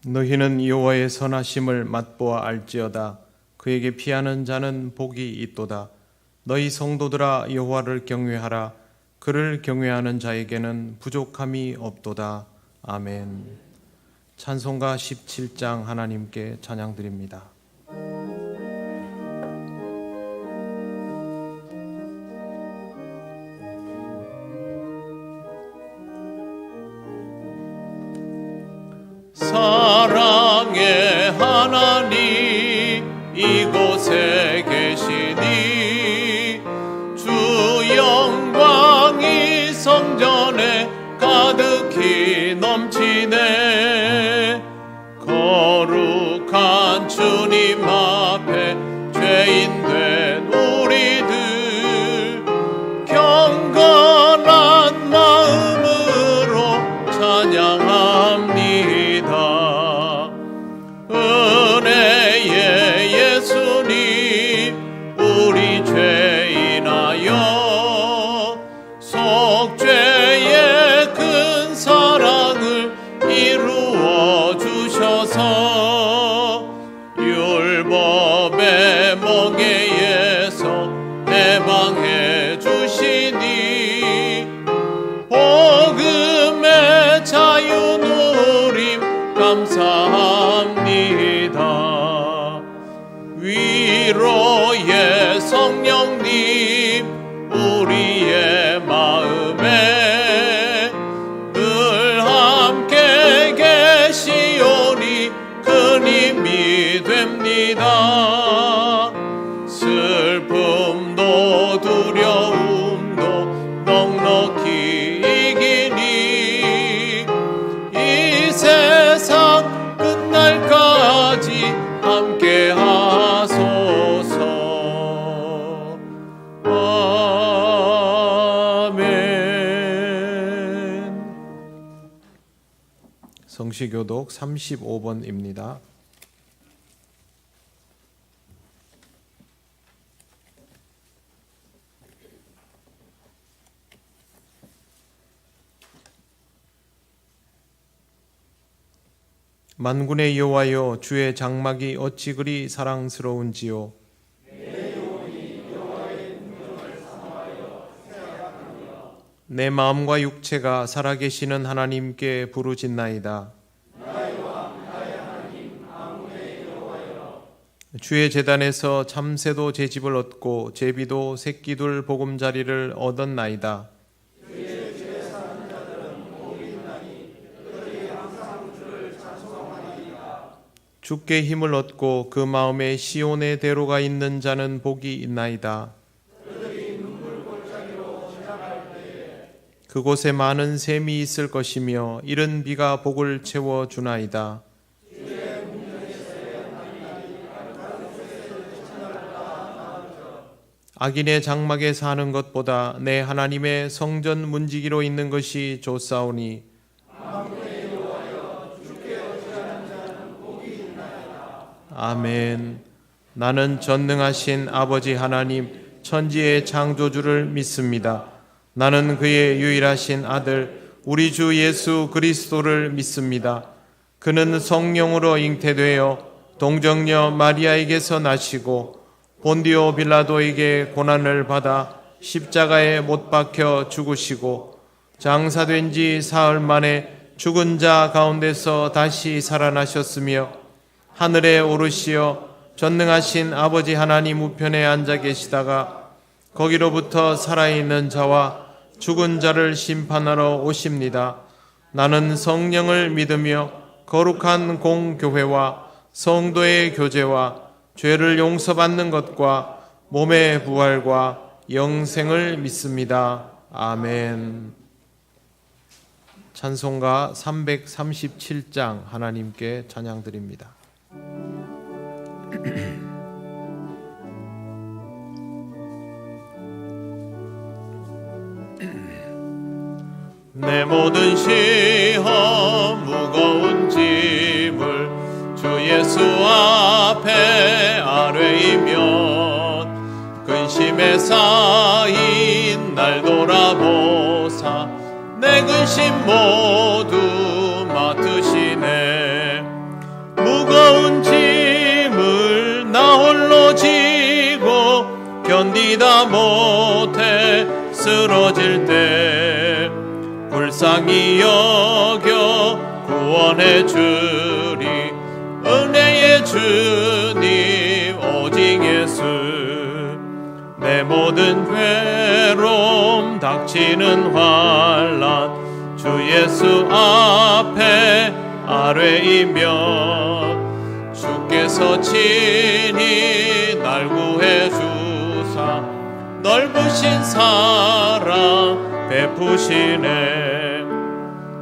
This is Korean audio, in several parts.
너희는 여호와의 선하심을 맛보아 알지어다. 그에게 피하는 자는 복이 있도다. 너희 성도들아 여호와를 경외하라. 그를 경외하는 자에게는 부족함이 없도다. 아멘. 찬송가 17장 하나님께 찬양드립니다. 사랑의 하나님 이곳에 계시니 주 영광이 성전에 가득히 넘치네. 거룩한 주님 앞에 죄인된 우리들 경건한 마음으로 찬양합니다. 은혜의 예수님 우리 죄인하여 속죄의 큰 사랑을 이루어 주셔서 율법의 멍에에서 해방해 주시니 복음의 자유 누림 감사합니다. 위로의 성령님 우리의 마음에 늘 함께 계시오니 큰 힘이 됩니다. 슬픔도 두려움도 넉넉히 이기니 이 세상 끝날까지 함께 하소서. 아멘. 성시교독 35번입니다. 만군의 여호와여, 주의 장막이 어찌 그리 사랑스러운지요. 내 마음과 육체가 살아계시는 하나님께 부르짖나이다. 주의 제단에서 참새도 제 집을 얻고 제비도 새끼둘 보금자리를 얻었나이다. 주께 힘을 얻고 그 마음에 시온의 대로가 있는 자는 복이 있나이다. 그곳에 많은 샘이 있을 것이며 이른 비가 복을 채워 주나이다. 악인의 장막에 사는 것보다 내 하나님의 성전 문지기로 있는 것이 좋사오니 아멘. 나는 전능하신 아버지 하나님 천지의 창조주를 믿습니다. 나는 그의 유일하신 아들 우리 주 예수 그리스도를 믿습니다. 그는 성령으로 잉태되어 동정녀 마리아에게서 나시고 본디오 빌라도에게 고난을 받아 십자가에 못 박혀 죽으시고 장사된 지 사흘 만에 죽은 자 가운데서 다시 살아나셨으며 하늘에 오르시어 전능하신 아버지 하나님 우편에 앉아 계시다가 거기로부터 살아있는 자와 죽은 자를 심판하러 오십니다. 나는 성령을 믿으며 거룩한 공교회와 성도의 교제와 죄를 용서받는 것과 몸의 부활과 영생을 믿습니다. 아멘. 찬송가 337장 하나님께 찬양드립니다. 내 모든 시험 무거운 짐을 주 예수 앞에 아뢰이면 근심에 쌓인 날 돌아보사 내 근심 모두 맡으시네. 견디다 못해 쓰러질 때 불쌍히 여겨 구원해 주리 은혜의 주님 오직 예수 내 모든 괴로움 닥치는 환난 주 예수 앞에 아뢰이면 주께서 친히 날 구해 주사 넓으신 사랑 베푸시네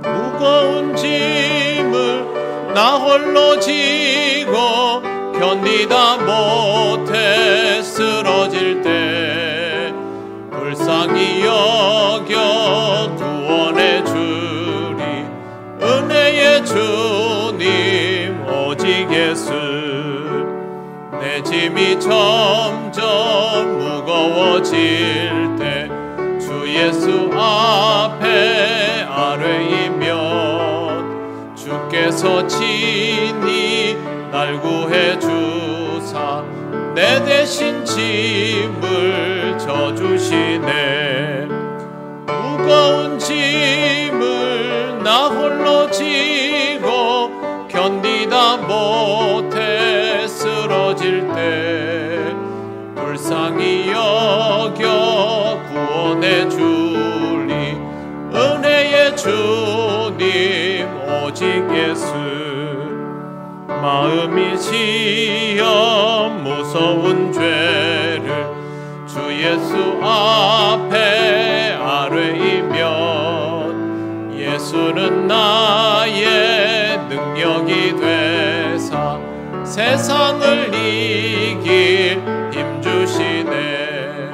무거운 짐을 나 홀로 지고 견디다 못해 쓰러질 때 불쌍히 여겨 구원해 주리 은혜의 주님 오직 예수 내 짐이 점점 무거워질 때 주 예수 앞에 아뢰이면 주께서 친히 날 구해 주사 내 대신 짐을 져주시네 무거운 짐을 나 홀로 지고 견디다 못해 쓰러질 때 불쌍히 여겨 구원해 주리 은혜의 주님 오직 예수 마음이 지어 무서운 죄를 주 예수 앞에 아뢰이면 예수는 나의 능력이 되사 세상을 이길 힘 주시네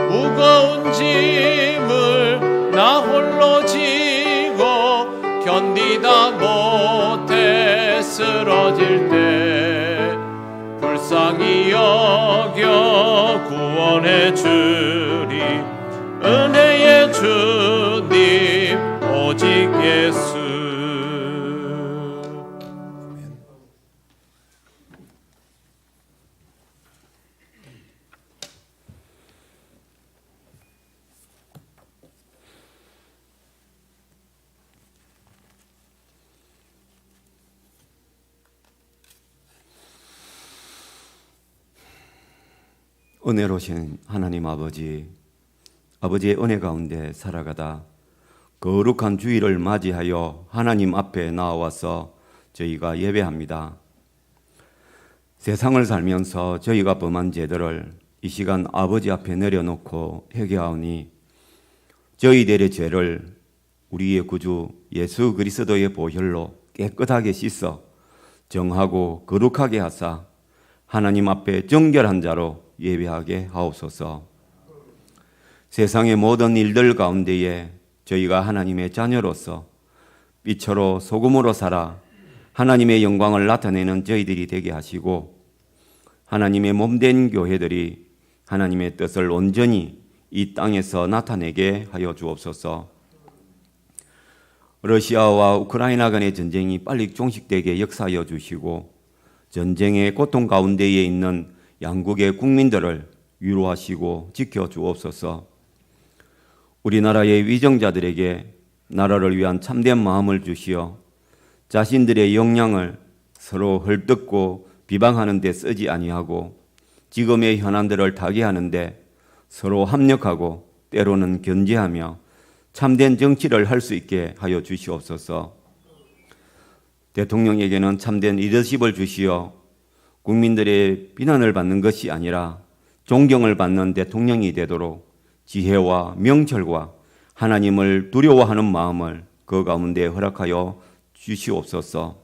무거운 짐을 나 홀로 지고 견디다 못해 쓰러질 때 불쌍히 여겨 구원해 주리 은혜의 주님 오직 예수 은혜로우신 하나님 아버지의 은혜 가운데 살아가다 거룩한 주일을 맞이하여 하나님 앞에 나와서 저희가 예배합니다. 세상을 살면서 저희가 범한 죄들을 이 시간 아버지 앞에 내려놓고 회개하오니 저희들의 죄를 우리의 구주 예수 그리스도의 보혈로 깨끗하게 씻어 정하고 거룩하게 하사 하나님 앞에 정결한 자로 예배하게 하옵소서. 세상의 모든 일들 가운데에 저희가 하나님의 자녀로서 빛으로 소금으로 살아 하나님의 영광을 나타내는 저희들이 되게 하시고 하나님의 몸된 교회들이 하나님의 뜻을 온전히 이 땅에서 나타내게 하여 주옵소서. 러시아와 우크라이나 간의 전쟁이 빨리 종식되게 역사하여 주시고 전쟁의 고통 가운데에 있는 양국의 국민들을 위로하시고 지켜주옵소서. 우리나라의 위정자들에게 나라를 위한 참된 마음을 주시어 자신들의 역량을 서로 헐뜯고 비방하는 데 쓰지 아니하고 지금의 현안들을 타개하는 데 서로 합력하고 때로는 견제하며 참된 정치를 할 수 있게 하여 주시옵소서. 대통령에게는 참된 리더십을 주시어 국민들의 비난을 받는 것이 아니라 존경을 받는 대통령이 되도록 지혜와 명철과 하나님을 두려워하는 마음을 그 가운데 허락하여 주시옵소서.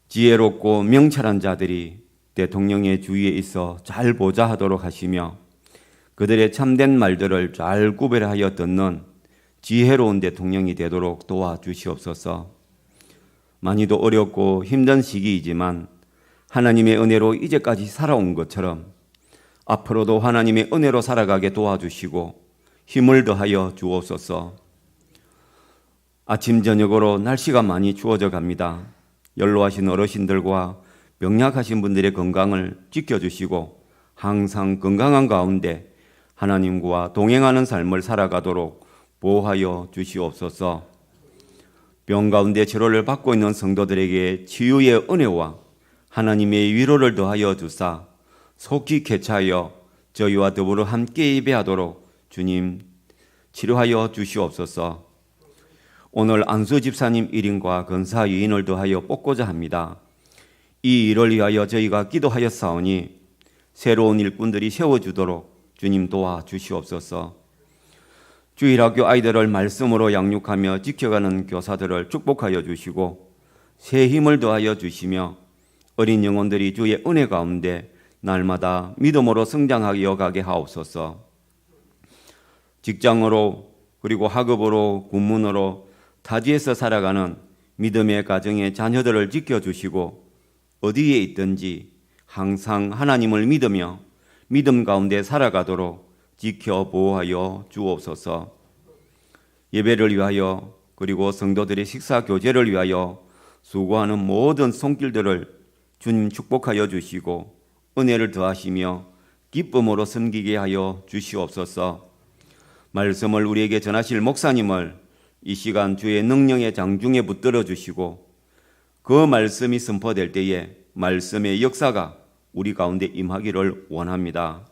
지혜롭고 명철한 자들이 대통령의 주위에 있어 잘 보좌하도록 하시며 그들의 참된 말들을 잘 구별하여 듣는 지혜로운 대통령이 되도록 도와주시옵소서. 많이도 어렵고 힘든 시기이지만 하나님의 은혜로 이제까지 살아온 것처럼 앞으로도 하나님의 은혜로 살아가게 도와주시고 힘을 더하여 주옵소서. 아침 저녁으로 날씨가 많이 추워져 갑니다. 연로하신 어르신들과 병약하신 분들의 건강을 지켜주시고 항상 건강한 가운데 하나님과 동행하는 삶을 살아가도록 보호하여 주시옵소서. 병 가운데 치료를 받고 있는 성도들에게 치유의 은혜와 하나님의 위로를 더하여 주사 속히 쾌차하여 저희와 더불어 함께 예배하도록 주님 치료하여 주시옵소서. 오늘 안수 집사님 일인과 건사 유인을 더하여 뽑고자 합니다. 이 일을 위하여 저희가 기도하였사오니 새로운 일꾼들이 세워주도록 주님 도와주시옵소서. 주일학교 아이들을 말씀으로 양육하며 지켜가는 교사들을 축복하여 주시고 새 힘을 더하여 주시며 어린 영혼들이 주의 은혜 가운데 날마다 믿음으로 성장하여 가게 하옵소서. 직장으로 그리고 학업으로 군문으로 타지에서 살아가는 믿음의 가정의 자녀들을 지켜주시고 어디에 있든지 항상 하나님을 믿으며 믿음 가운데 살아가도록 지켜 보호하여 주옵소서. 예배를 위하여 그리고 성도들의 식사 교제를 위하여 수고하는 모든 손길들을 주님 축복하여 주시고 은혜를 더하시며 기쁨으로 섬기게 하여 주시옵소서. 말씀을 우리에게 전하실 목사님을 이 시간 주의 능력의 장중에 붙들어 주시고 그 말씀이 선포될 때에 말씀의 역사가 우리 가운데 임하기를 원합니다.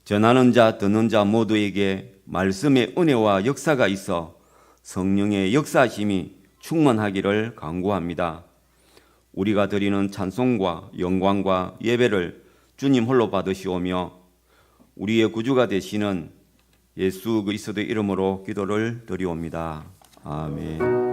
전하는 자 듣는 자 모두에게 말씀의 은혜와 역사가 있어 성령의 역사심이 충만하기를 간구합니다. 우리가 드리는 찬송과 영광과 예배를 주님 홀로 받으시오며 우리의 구주가 되시는 예수 그리스도의 이름으로 기도를 드리옵니다. 아멘.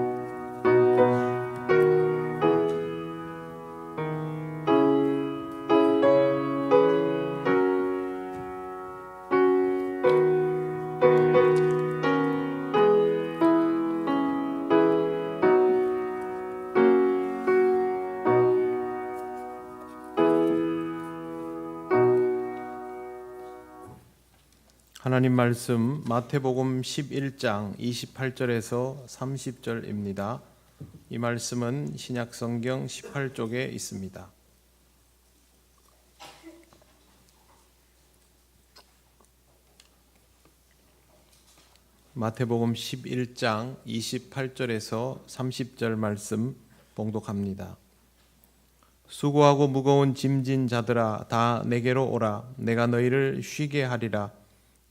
하나님 말씀 마태복음 11장 28절에서 30절입니다. 이 말씀은 신약성경 18쪽에 있습니다. 마태복음 11장 28절에서 30절 말씀 봉독합니다. 수고하고 무거운 짐진 자들아 다 내게로 오라. 내가 너희를 쉬게 하리라.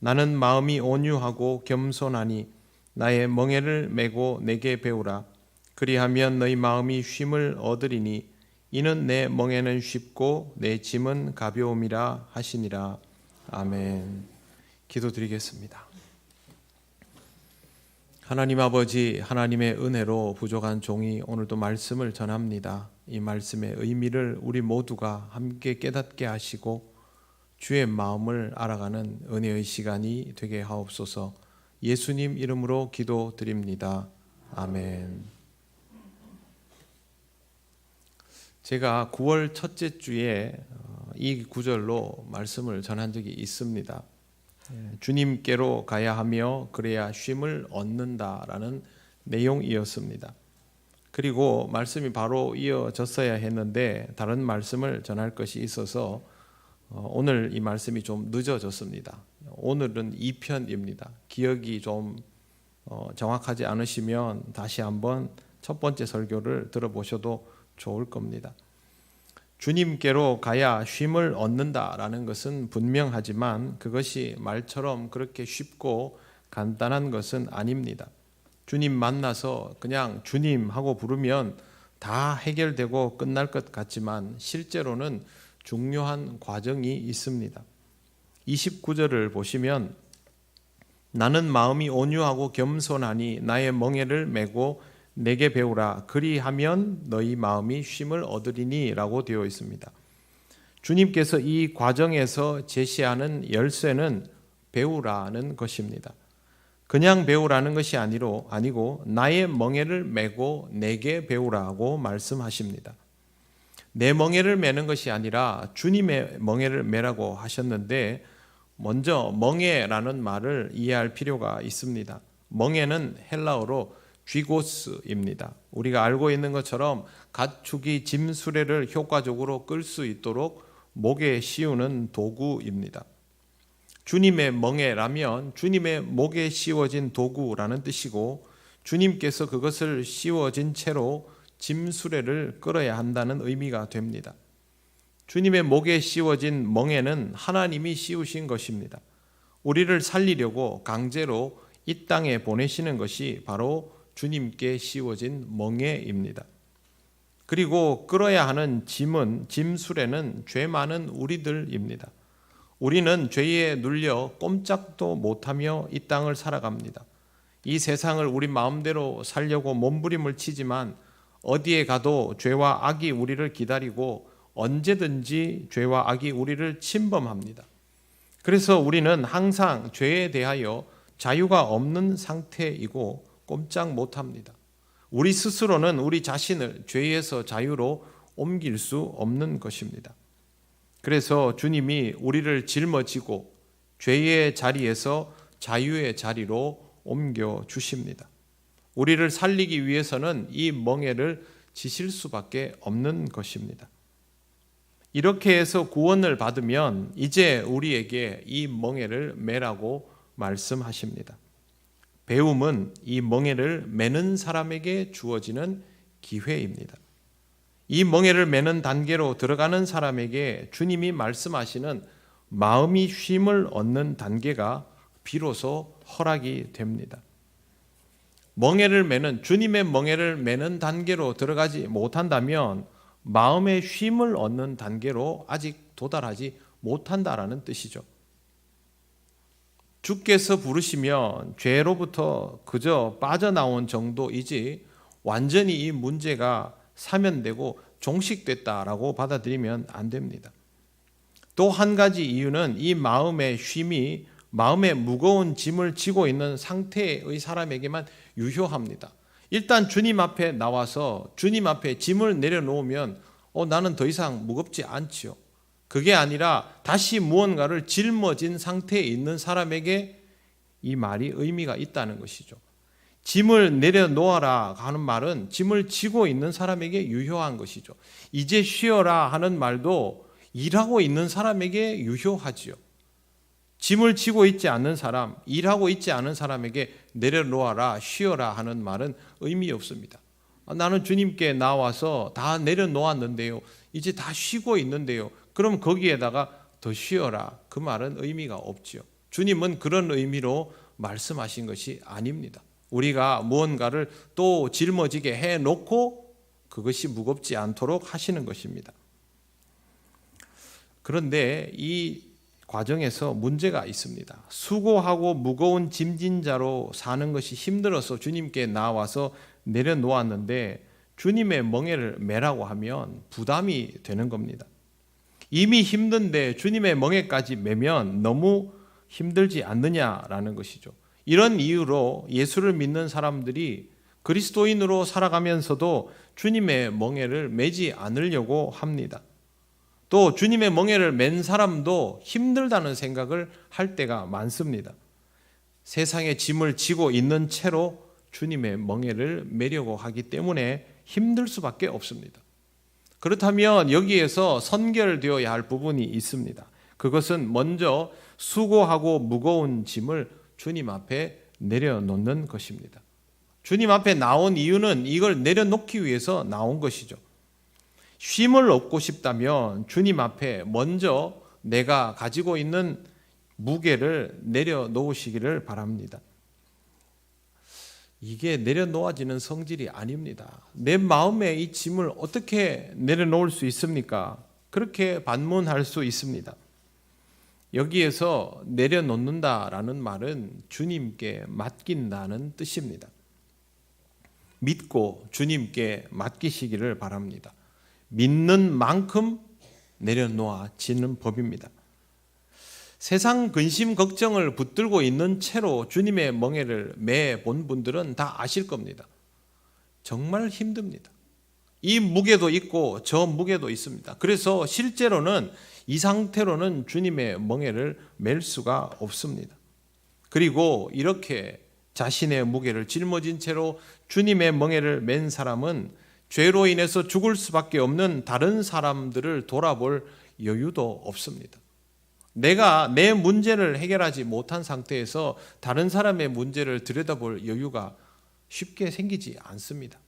나는 마음이 온유하고 겸손하니 나의 멍에를 메고 내게 배우라. 그리하면 너희 마음이 쉼을 얻으리니 이는 내 멍에는 쉽고 내 짐은 가벼움이라 하시니라. 아멘. 기도드리겠습니다. 하나님 아버지, 하나님의 은혜로 부족한 종이 오늘도 말씀을 전합니다. 이 말씀의 의미를 우리 모두가 함께 깨닫게 하시고 주의 마음을 알아가는 은혜의 시간이 되게 하옵소서. 예수님 이름으로 기도드립니다. 아멘. 제가 9월 첫째 주에 이 구절로 말씀을 전한 적이 있습니다. 주님께로 가야 하며 그래야 쉼을 얻는다라는 내용이었습니다. 그리고 말씀이 바로 이어졌어야 했는데 다른 말씀을 전할 것이 있어서 오늘 이 말씀이 좀 늦어졌습니다. 오늘은 2편입니다. 기억이 좀 정확하지 않으시면 다시 한번 첫 번째 설교를 들어보셔도 좋을 겁니다. 주님께로 가야 쉼을 얻는다라는 것은 분명하지만 그것이 말처럼 그렇게 쉽고 간단한 것은 아닙니다. 주님 만나서 그냥 주님 하고 부르면 다 해결되고 끝날 것 같지만 실제로는 중요한 과정이 있습니다. 29절을 보시면 나는 마음이 온유하고 겸손하니 나의 멍에를 메고 내게 배우라. 그리하면 너희 마음이 쉼을 얻으리니 라고 되어 있습니다. 주님께서 이 과정에서 제시하는 열쇠는 배우라는 것입니다. 그냥 배우라는 것이 아니고 나의 멍에를 메고 내게 배우라고 말씀하십니다. 내 멍에를 메는 것이 아니라 주님의 멍에를 메라고 하셨는데 먼저 멍에라는 말을 이해할 필요가 있습니다. 멍에는 헬라어로 쥐고스입니다. 우리가 알고 있는 것처럼 가축이 짐 수레를 효과적으로 끌 수 있도록 목에 씌우는 도구입니다. 주님의 멍에라면 주님의 목에 씌워진 도구라는 뜻이고, 주님께서 그것을 씌워진 채로 짐수레를 끌어야 한다는 의미가 됩니다. 주님의 목에 씌워진 멍에는 하나님이 씌우신 것입니다. 우리를 살리려고 강제로 이 땅에 보내시는 것이 바로 주님께 씌워진 멍에입니다. 그리고 끌어야 하는 짐수레는 죄 많은 우리들입니다. 우리는 죄에 눌려 꼼짝도 못하며 이 땅을 살아갑니다. 이 세상을 우리 마음대로 살려고 몸부림을 치지만 어디에 가도 죄와 악이 우리를 기다리고 언제든지 죄와 악이 우리를 침범합니다. 그래서 우리는 항상 죄에 대하여 자유가 없는 상태이고 꼼짝 못합니다. 우리 스스로는 우리 자신을 죄에서 자유로 옮길 수 없는 것입니다. 그래서 주님이 우리를 짊어지고 죄의 자리에서 자유의 자리로 옮겨 주십니다. 우리를 살리기 위해서는 이 멍에를 지실 수밖에 없는 것입니다. 이렇게 해서 구원을 받으면 이제 우리에게 이 멍에를 매라고 말씀하십니다. 배움은 이 멍에를 매는 사람에게 주어지는 기회입니다. 이 멍에를 매는 단계로 들어가는 사람에게 주님이 말씀하시는 마음이 쉼을 얻는 단계가 비로소 허락이 됩니다. 주님의 멍에를 매는 단계로 들어가지 못한다면 마음의 쉼을 얻는 단계로 아직 도달하지 못한다라는 뜻이죠. 주께서 부르시면 죄로부터 그저 빠져나온 정도이지 완전히 이 문제가 사면되고 종식됐다라고 받아들이면 안 됩니다. 또 한 가지 이유는 이 마음의 쉼이 마음에 무거운 짐을 지고 있는 상태의 사람에게만 유효합니다. 일단 주님 앞에 나와서 주님 앞에 짐을 내려놓으면 나는 더 이상 무겁지 않지요. 그게 아니라 다시 무언가를 짊어진 상태에 있는 사람에게 이 말이 의미가 있다는 것이죠. 짐을 내려놓아라 하는 말은 짐을 지고 있는 사람에게 유효한 것이죠. 이제 쉬어라 하는 말도 일하고 있는 사람에게 유효하지요. 짐을 지고 있지 않는 사람, 일하고 있지 않은 사람에게 내려놓아라, 쉬어라 하는 말은 의미 없습니다. 나는 주님께 나와서 다 내려놓았는데요. 이제 다 쉬고 있는데요. 그럼 거기에다가 더 쉬어라. 그 말은 의미가 없지요. 주님은 그런 의미로 말씀하신 것이 아닙니다. 우리가 무언가를 또 짊어지게 해놓고 그것이 무겁지 않도록 하시는 것입니다. 그런데 이 과정에서 문제가 있습니다. 수고하고 무거운 짐진 자로 사는 것이 힘들어서 주님께 나와서 내려놓았는데 주님의 멍에를 매라고 하면 부담이 되는 겁니다. 이미 힘든데 주님의 멍에까지 매면 너무 힘들지 않느냐라는 것이죠. 이런 이유로 예수를 믿는 사람들이 그리스도인으로 살아가면서도 주님의 멍에를 매지 않으려고 합니다. 또 주님의 멍에를 맨 사람도 힘들다는 생각을 할 때가 많습니다. 세상의 짐을 지고 있는 채로 주님의 멍에를 매려고 하기 때문에 힘들 수밖에 없습니다. 그렇다면 여기에서 선결되어야 할 부분이 있습니다. 그것은 먼저 수고하고 무거운 짐을 주님 앞에 내려놓는 것입니다. 주님 앞에 나온 이유는 이걸 내려놓기 위해서 나온 것이죠. 쉼을 얻고 싶다면 주님 앞에 먼저 내가 가지고 있는 무게를 내려놓으시기를 바랍니다. 이게 내려놓아지는 성질이 아닙니다. 내 마음에 이 짐을 어떻게 내려놓을 수 있습니까? 그렇게 반문할 수 있습니다. 여기에서 내려놓는다라는 말은 주님께 맡긴다는 뜻입니다. 믿고 주님께 맡기시기를 바랍니다. 믿는 만큼 내려놓아지는 법입니다. 세상 근심 걱정을 붙들고 있는 채로 주님의 멍에를 매본 분들은 다 아실 겁니다. 정말 힘듭니다. 이 무게도 있고 저 무게도 있습니다. 그래서 실제로는 이 상태로는 주님의 멍에를 맬 수가 없습니다. 그리고 이렇게 자신의 무게를 짊어진 채로 주님의 멍에를 맨 사람은 죄로 인해서 죽을 수밖에 없는 다른 사람들을 돌아볼 여유도 없습니다. 내가 내 문제를 해결하지 못한 상태에서 다른 사람의 문제를 들여다볼 여유가 쉽게 생기지 않습니다.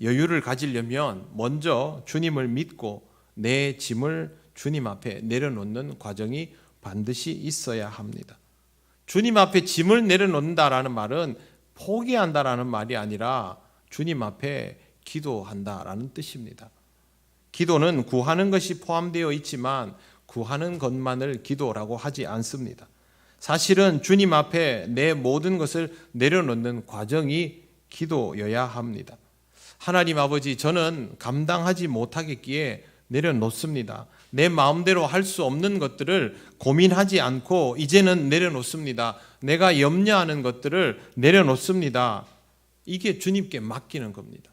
여유를 가지려면 먼저 주님을 믿고 내 짐을 주님 앞에 내려놓는 과정이 반드시 있어야 합니다. 주님 앞에 짐을 내려놓는다라는 말은 포기한다라는 말이 아니라 주님 앞에 기도한다라는 뜻입니다. 기도는 구하는 것이 포함되어 있지만 구하는 것만을 기도라고 하지 않습니다. 사실은 주님 앞에 내 모든 것을 내려놓는 과정이 기도여야 합니다. 하나님 아버지, 저는 감당하지 못하겠기에 내려놓습니다. 내 마음대로 할 수 없는 것들을 고민하지 않고 이제는 내려놓습니다. 내가 염려하는 것들을 내려놓습니다. 이게 주님께 맡기는 겁니다.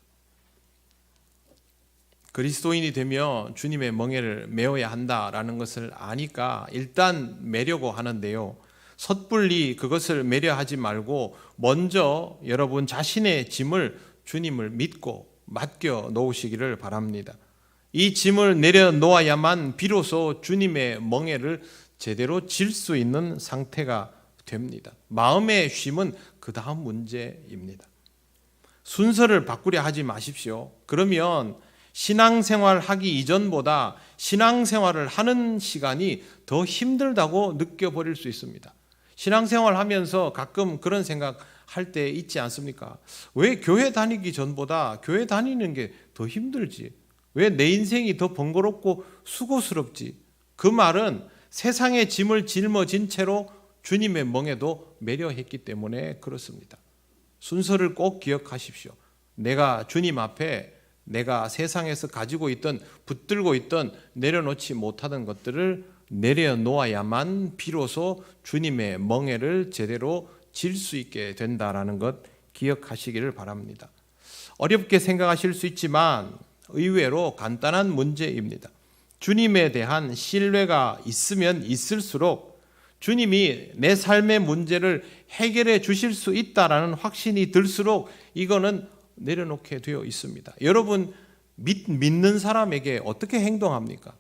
그리스도인이 되며 주님의 멍에를 메어야 한다라는 것을 아니까 일단 메려고 하는데요. 섣불리 그것을 메려 하지 말고 먼저 여러분 자신의 짐을 주님을 믿고 맡겨 놓으시기를 바랍니다. 이 짐을 내려놓아야만 비로소 주님의 멍에를 제대로 질 수 있는 상태가 됩니다. 마음의 쉼은 그 다음 문제입니다. 순서를 바꾸려 하지 마십시오. 그러면 신앙생활 하기 이전보다 신앙생활을 하는 시간이 더 힘들다고 느껴버릴 수 있습니다. 신앙생활 하면서 가끔 그런 생각할 때 있지 않습니까? 왜 교회 다니기 전보다 교회 다니는 게 더 힘들지? 왜 내 인생이 더 번거롭고 수고스럽지? 그 말은 세상의 짐을 짊어진 채로 주님의 멍에도 매려했기 때문에 그렇습니다. 순서를 꼭 기억하십시오. 내가 주님 앞에 내가 세상에서 가지고 있던 붙들고 있던 내려놓지 못하던 것들을 내려놓아야만 비로소 주님의 멍에를 제대로 질 수 있게 된다라는 것 기억하시기를 바랍니다. 어렵게 생각하실 수 있지만 의외로 간단한 문제입니다. 주님에 대한 신뢰가 있으면 있을수록 주님이 내 삶의 문제를 해결해 주실 수 있다라는 확신이 들수록 이거는 내려놓게 되어 있습니다. 여러분 믿는 사람에게 어떻게 행동합니까?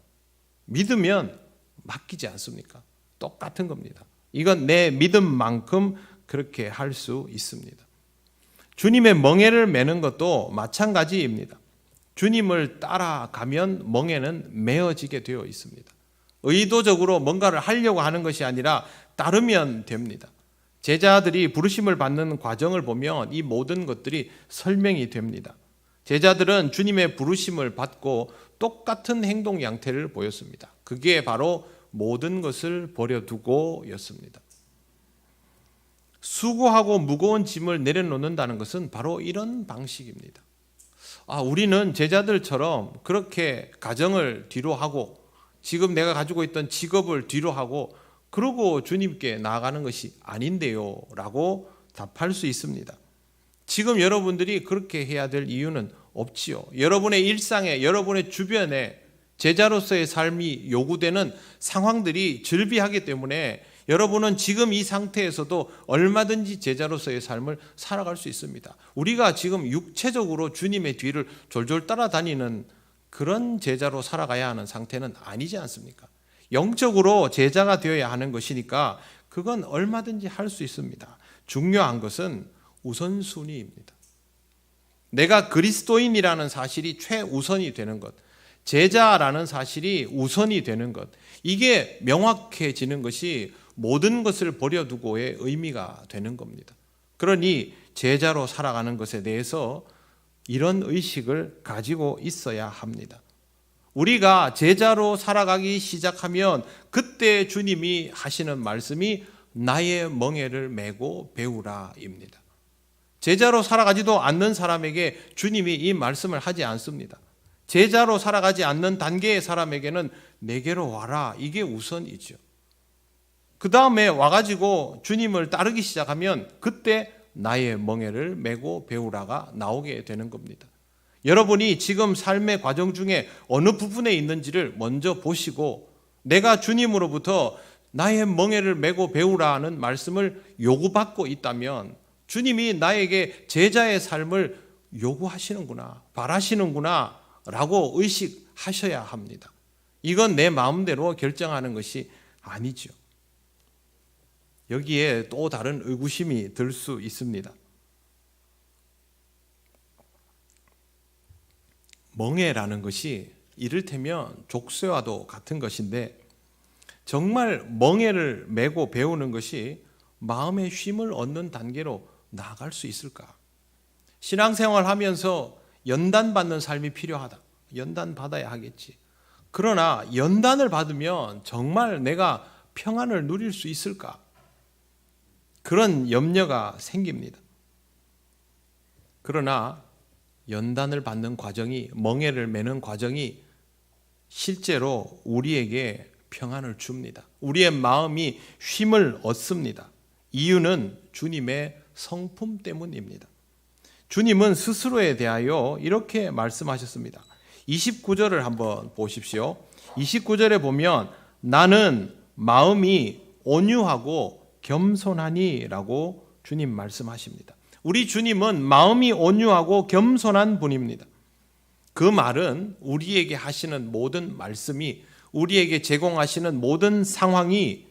믿으면 맡기지 않습니까? 똑같은 겁니다. 이건 내 믿음만큼 그렇게 할 수 있습니다. 주님의 멍에를 매는 것도 마찬가지입니다. 주님을 따라가면 멍에는 메어지게 되어 있습니다. 의도적으로 뭔가를 하려고 하는 것이 아니라 따르면 됩니다. 제자들이 부르심을 받는 과정을 보면 이 모든 것들이 설명이 됩니다. 제자들은 주님의 부르심을 받고 똑같은 행동 양태를 보였습니다. 그게 바로 모든 것을 버려두고였습니다. 수고하고 무거운 짐을 내려놓는다는 것은 바로 이런 방식입니다. 우리는 제자들처럼 그렇게 가정을 뒤로 하고 지금 내가 가지고 있던 직업을 뒤로 하고 그러고 주님께 나아가는 것이 아닌데요 라고 답할 수 있습니다. 지금 여러분들이 그렇게 해야 될 이유는 없지요. 여러분의 일상에 여러분의 주변에 제자로서의 삶이 요구되는 상황들이 즐비하기 때문에 여러분은 지금 이 상태에서도 얼마든지 제자로서의 삶을 살아갈 수 있습니다. 우리가 지금 육체적으로 주님의 뒤를 졸졸 따라다니는 그런 제자로 살아가야 하는 상태는 아니지 않습니까? 영적으로 제자가 되어야 하는 것이니까 그건 얼마든지 할 수 있습니다. 중요한 것은 우선순위입니다. 내가 그리스도인이라는 사실이 최우선이 되는 것, 제자라는 사실이 우선이 되는 것, 이게 명확해지는 것이 모든 것을 버려두고의 의미가 되는 겁니다. 그러니 제자로 살아가는 것에 대해서 이런 의식을 가지고 있어야 합니다. 우리가 제자로 살아가기 시작하면 그때 주님이 하시는 말씀이 나의 멍에를 메고 배우라입니다. 제자로 살아가지도 않는 사람에게 주님이 이 말씀을 하지 않습니다. 제자로 살아가지 않는 단계의 사람에게는 내게로 와라, 이게 우선이죠. 그 다음에 와가지고 주님을 따르기 시작하면 그때 나의 멍에를 메고 배우라가 나오게 되는 겁니다. 여러분이 지금 삶의 과정 중에 어느 부분에 있는지를 먼저 보시고 내가 주님으로부터 나의 멍에를 메고 배우라는 말씀을 요구받고 있다면 주님이 나에게 제자의 삶을 요구하시는구나, 바라시는구나 라고 의식하셔야 합니다. 이건 내 마음대로 결정하는 것이 아니죠. 여기에 또 다른 의구심이 들 수 있습니다. 멍에라는 것이 이를테면 족쇄와도 같은 것인데 정말 멍에를 메고 배우는 것이 마음의 쉼을 얻는 단계로 나아갈 수 있을까? 신앙생활 하면서 연단 받는 삶이 필요하다. 연단 받아야 하겠지. 그러나 연단을 받으면 정말 내가 평안을 누릴 수 있을까? 그런 염려가 생깁니다. 그러나 연단을 받는 과정이, 멍에를 메는 과정이 실제로 우리에게 평안을 줍니다. 우리의 마음이 쉼을 얻습니다. 이유는 주님의 성품 때문입니다. 주님은 스스로에 대하여 이렇게 말씀하셨습니다. 29절을 한번 보십시오. 29절에 보면 나는 마음이 온유하고 겸손하니 라고 주님 말씀하십니다. 우리 주님은 마음이 온유하고 겸손한 분입니다. 그 말은 우리에게 하시는 모든 말씀이, 우리에게 제공하시는 모든 상황이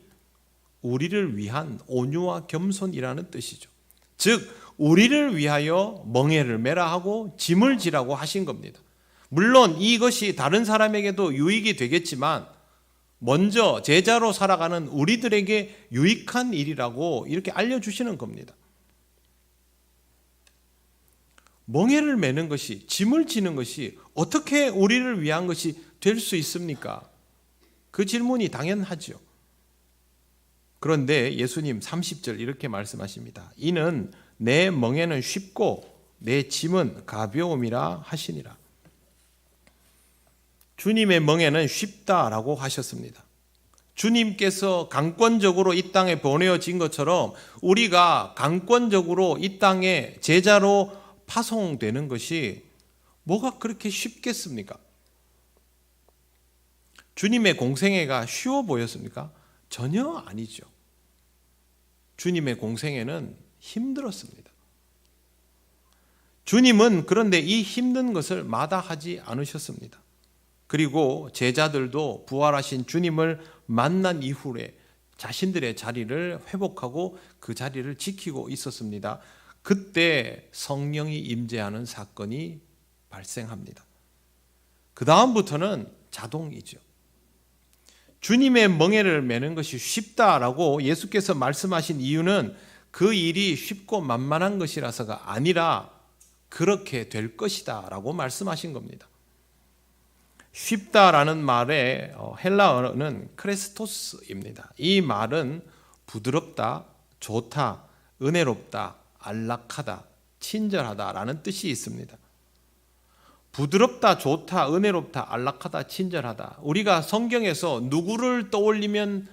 우리를 위한 온유와 겸손이라는 뜻이죠. 즉 우리를 위하여 멍에를 메라 하고 짐을 지라고 하신 겁니다. 물론 이것이 다른 사람에게도 유익이 되겠지만 먼저 제자로 살아가는 우리들에게 유익한 일이라고 이렇게 알려주시는 겁니다. 멍에를 메는 것이, 짐을 지는 것이 어떻게 우리를 위한 것이 될 수 있습니까? 그 질문이 당연하죠. 그런데 예수님 30절 이렇게 말씀하십니다. 이는 내 멍에는 쉽고 내 짐은 가벼움이라 하시니라. 주님의 멍에는 쉽다라고 하셨습니다. 주님께서 강권적으로 이 땅에 보내어진 것처럼 우리가 강권적으로 이 땅에 제자로 파송되는 것이 뭐가 그렇게 쉽겠습니까? 주님의 공생애가 쉬워 보였습니까? 전혀 아니죠. 주님의 공생애는 힘들었습니다. 주님은 그런데 이 힘든 것을 마다하지 않으셨습니다. 그리고 제자들도 부활하신 주님을 만난 이후에 자신들의 자리를 회복하고 그 자리를 지키고 있었습니다. 그때 성령이 임재하는 사건이 발생합니다. 그 다음부터는 자동이죠. 주님의 멍에를 메는 것이 쉽다라고 예수께서 말씀하신 이유는 그 일이 쉽고 만만한 것이라서가 아니라 그렇게 될 것이다 라고 말씀하신 겁니다. 쉽다라는 말의 헬라어는 크레스토스입니다. 이 말은 부드럽다, 좋다, 은혜롭다, 안락하다, 친절하다라는 뜻이 있습니다. 부드럽다, 좋다, 은혜롭다, 안락하다, 친절하다. 우리가 성경에서 누구를 떠올리면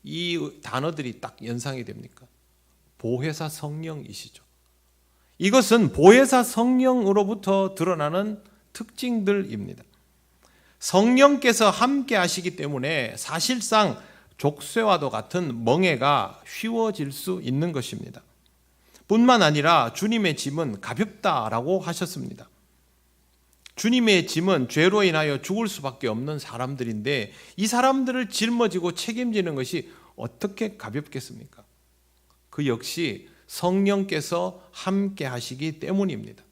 이 단어들이 딱 연상이 됩니까? 보혜사 성령이시죠. 이것은 보혜사 성령으로부터 드러나는 특징들입니다. 성령께서 함께 하시기 때문에 사실상 족쇄와도 같은 멍에가 쉬워질 수 있는 것입니다. 뿐만 아니라 주님의 짐은 가볍다라고 하셨습니다. 주님의 짐은 죄로 인하여 죽을 수밖에 없는 사람들인데 이 사람들을 짊어지고 책임지는 것이 어떻게 가볍겠습니까? 그 역시 성령께서 함께 하시기 때문입니다.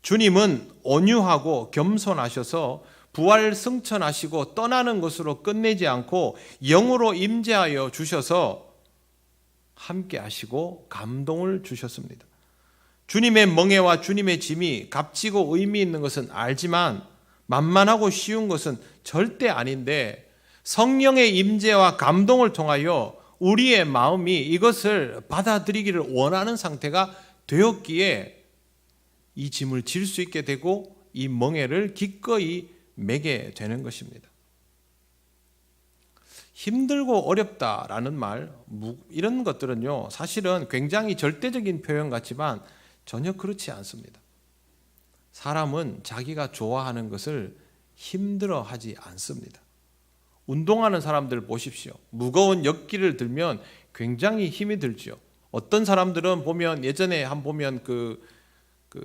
주님은 온유하고 겸손하셔서 부활 승천하시고 떠나는 것으로 끝내지 않고 영으로 임재하여 주셔서 함께 하시고 감동을 주셨습니다. 주님의 멍에와 주님의 짐이 값지고 의미 있는 것은 알지만 만만하고 쉬운 것은 절대 아닌데 성령의 임재와 감동을 통하여 우리의 마음이 이것을 받아들이기를 원하는 상태가 되었기에 이 짐을 질 수 있게 되고 이 멍에를 기꺼이 매게 되는 것입니다. 힘들고 어렵다라는 말, 이런 것들은요, 사실은 굉장히 절대적인 표현 같지만 전혀 그렇지 않습니다. 사람은 자기가 좋아하는 것을 힘들어하지 않습니다. 운동하는 사람들 보십시오. 무거운 역기를 들면 굉장히 힘이 들죠. 어떤 사람들은 보면 예전에 보면 그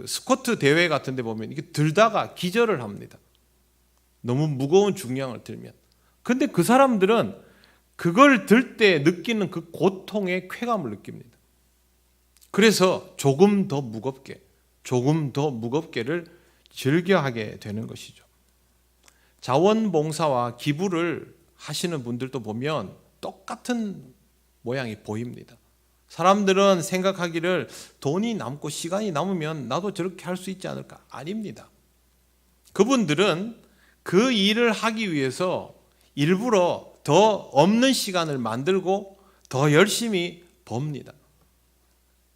스쿼트 대회 같은 데 보면 이게 들다가 기절을 합니다. 너무 무거운 중량을 들면. 근데 그 사람들은 그걸 들 때 느끼는 그 고통의 쾌감을 느낍니다. 그래서 조금 더 무겁게를 즐겨하게 되는 것이죠. 자원봉사와 기부를 하시는 분들도 보면 똑같은 모양이 보입니다. 사람들은 생각하기를 돈이 남고 시간이 남으면 나도 저렇게 할 수 있지 않을까? 아닙니다. 그분들은 그 일을 하기 위해서 일부러 더 없는 시간을 만들고 더 열심히 법니다.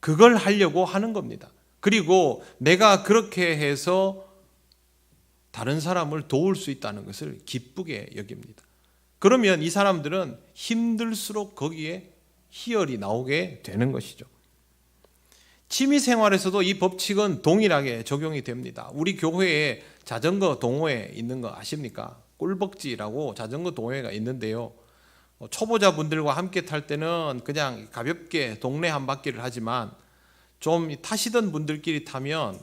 그걸 하려고 하는 겁니다. 그리고 내가 그렇게 해서 다른 사람을 도울 수 있다는 것을 기쁘게 여깁니다. 그러면 이 사람들은 힘들수록 거기에 희열이 나오게 되는 것이죠. 취미 생활에서도 이 법칙은 동일하게 적용이 됩니다. 우리 교회에 자전거 동호회 있는 거 아십니까? 꿀벅지라고 자전거 동호회가 있는데요. 초보자분들과 함께 탈 때는 그냥 가볍게 동네 한 바퀴를 하지만 좀 타시던 분들끼리 타면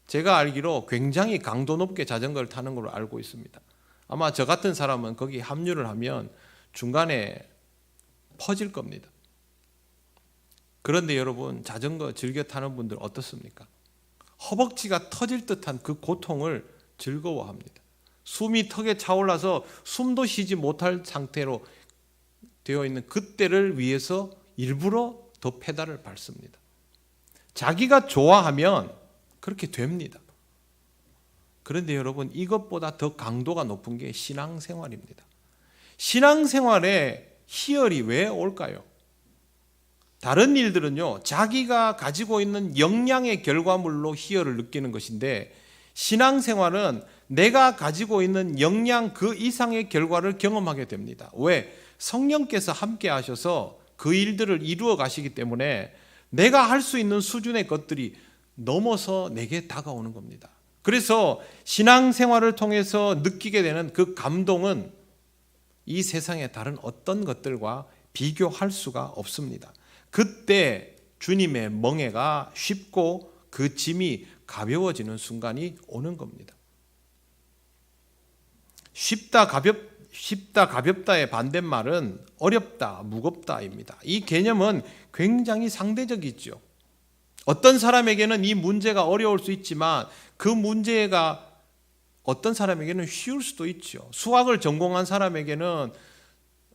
제가 알기로 굉장히 강도 높게 자전거를 타는 걸로 알고 있습니다. 아마 저 같은 사람은 거기 합류를 하면 중간에 퍼질 겁니다. 그런데 여러분, 자전거 즐겨 타는 분들 어떻습니까? 허벅지가 터질 듯한 그 고통을 즐거워합니다. 숨이 턱에 차올라서 숨도 쉬지 못할 상태로 되어 있는 그때를 위해서 일부러 더 페달을 밟습니다. 자기가 좋아하면 그렇게 됩니다. 그런데 여러분, 이것보다 더 강도가 높은 게 신앙생활입니다. 신앙생활에 희열이 왜 올까요? 다른 일들은요, 자기가 가지고 있는 역량의 결과물로 희열을 느끼는 것인데, 신앙생활은 내가 가지고 있는 역량 그 이상의 결과를 경험하게 됩니다. 왜? 성령께서 함께 하셔서 그 일들을 이루어 가시기 때문에 내가 할 수 있는 수준의 것들이 넘어서 내게 다가오는 겁니다. 그래서 신앙생활을 통해서 느끼게 되는 그 감동은 이 세상의 다른 어떤 것들과 비교할 수가 없습니다. 그때 주님의 멍에가 쉽고 그 짐이 가벼워지는 순간이 오는 겁니다. 쉽다 가볍다의 반대말은 어렵다 무겁다입니다. 이 개념은 굉장히 상대적이죠. 어떤 사람에게는 이 문제가 어려울 수 있지만 그 문제가 어떤 사람에게는 쉬울 수도 있죠. 수학을 전공한 사람에게는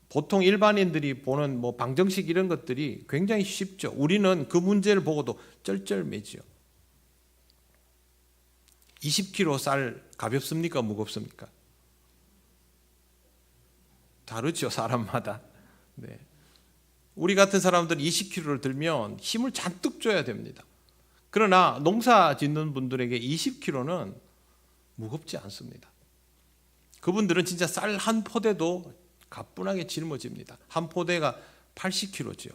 보통 일반인들이 보는 방정식 이런 것들이 굉장히 쉽죠. 우리는 그 문제를 보고도 쩔쩔매죠. 20kg 쌀 가볍습니까? 무겁습니까? 다르죠, 사람마다. 네. 우리 같은 사람들은 20kg를 들면 힘을 잔뜩 줘야 됩니다. 그러나 농사 짓는 분들에게 20kg는 무겁지 않습니다. 그분들은 진짜 쌀 한 포대도 가뿐하게 짊어집니다. 한 포대가 80kg죠.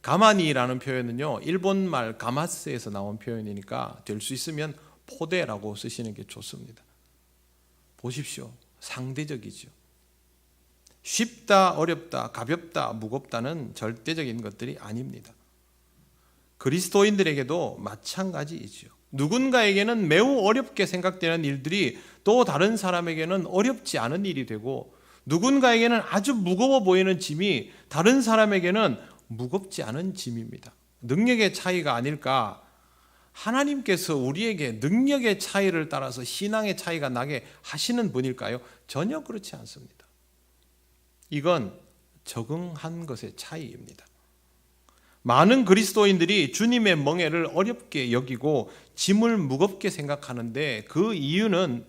가마니라는 표현은요, 일본말 가마스에서 나온 표현이니까 될 수 있으면 포대라고 쓰시는 게 좋습니다. 보십시오. 상대적이죠. 쉽다, 어렵다, 가볍다, 무겁다는 절대적인 것들이 아닙니다. 그리스도인들에게도 마찬가지이죠. 누군가에게는 매우 어렵게 생각되는 일들이 또 다른 사람에게는 어렵지 않은 일이 되고, 누군가에게는 아주 무거워 보이는 짐이 다른 사람에게는 무겁지 않은 짐입니다. 능력의 차이가 아닐까? 하나님께서 우리에게 능력의 차이를 따라서 신앙의 차이가 나게 하시는 분일까요? 전혀 그렇지 않습니다. 이건 적응한 것의 차이입니다. 많은 그리스도인들이 주님의 멍에를 어렵게 여기고 짐을 무겁게 생각하는데 그 이유는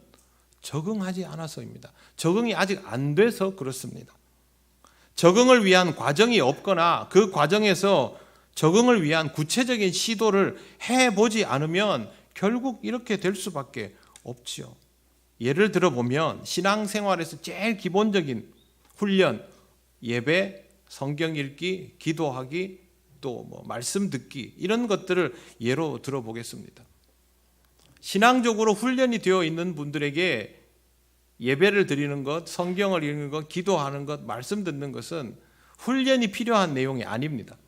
적응하지 않아서입니다. 적응이 아직 안 돼서 그렇습니다. 적응을 위한 과정이 없거나 그 과정에서 적응을 위한 구체적인 시도를 해보지 않으면 결국 이렇게 될 수밖에 없지요. 예를 들어보면 신앙생활에서 제일 기본적인 훈련, 예배, 성경 읽기, 기도하기, 또 말씀 듣기, 이런 것들을 예로 들어보겠습니다. 신앙적으로 훈련이 되어 있는 분들에게 예배를 드리는 것, 성경을 읽는 것, 기도하는 것, 말씀 듣는 것은 훈련이 필요한 내용이 아닙니다.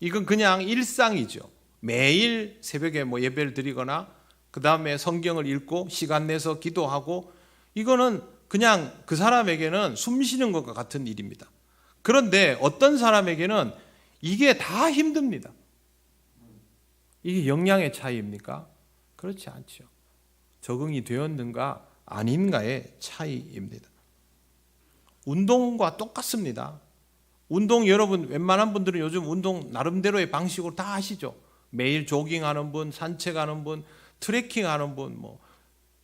이건 그냥 일상이죠. 매일 새벽에 예배를 드리거나 그 다음에 성경을 읽고 시간 내서 기도하고, 이거는 그냥 그 사람에게는 숨 쉬는 것과 같은 일입니다. 그런데 어떤 사람에게는 이게 다 힘듭니다. 이게 역량의 차이입니까? 그렇지 않죠. 적응이 되었는가 아닌가의 차이입니다. 운동과 똑같습니다. 운동 여러분 웬만한 분들은 요즘 운동 나름대로의 방식으로 다 하시죠. 매일 조깅하는 분, 산책하는 분, 트레킹하는 분,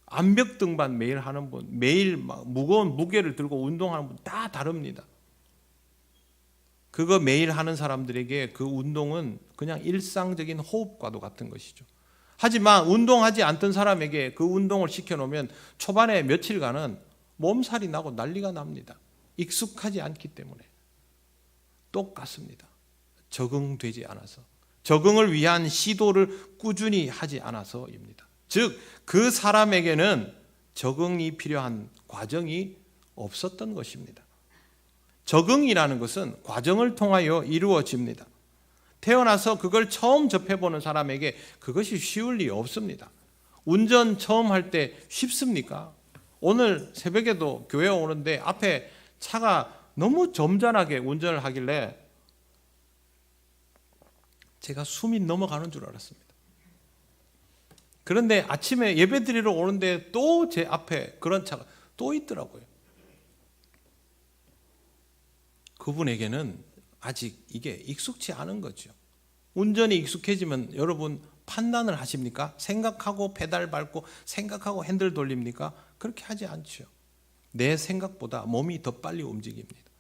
암벽 등반 매일 하는 분, 매일 무거운 무게를 들고 운동하는 분 다 다릅니다. 그거 매일 하는 사람들에게 그 운동은 그냥 일상적인 호흡과도 같은 것이죠. 하지만 운동하지 않던 사람에게 그 운동을 시켜놓으면 초반에 며칠간은 몸살이 나고 난리가 납니다. 익숙하지 않기 때문에. 똑같습니다. 적응되지 않아서. 적응을 위한 시도를 꾸준히 하지 않아서입니다. 즉, 그 사람에게는 적응이 필요한 과정이 없었던 것입니다. 적응이라는 것은 과정을 통하여 이루어집니다. 태어나서 그걸 처음 접해보는 사람에게 그것이 쉬울 리 없습니다. 운전 처음 할 때 쉽습니까? 오늘 새벽에도 교회 오는데 앞에 차가 너무 점잖하게 운전을 하길래 제가 숨이 넘어가는 줄 알았습니다. 그런데 아침에 예배 드리러 오는데 또 제 앞에 그런 차가 또 있더라고요. 그분에게는 아직 이게 익숙치 않은 거죠. 운전이 익숙해지면 여러분 판단을 하십니까? 생각하고 페달 밟고 생각하고 핸들 돌립니까? 그렇게 하지 않죠. 내 생각보다 몸이 더 빨리 움직입니다.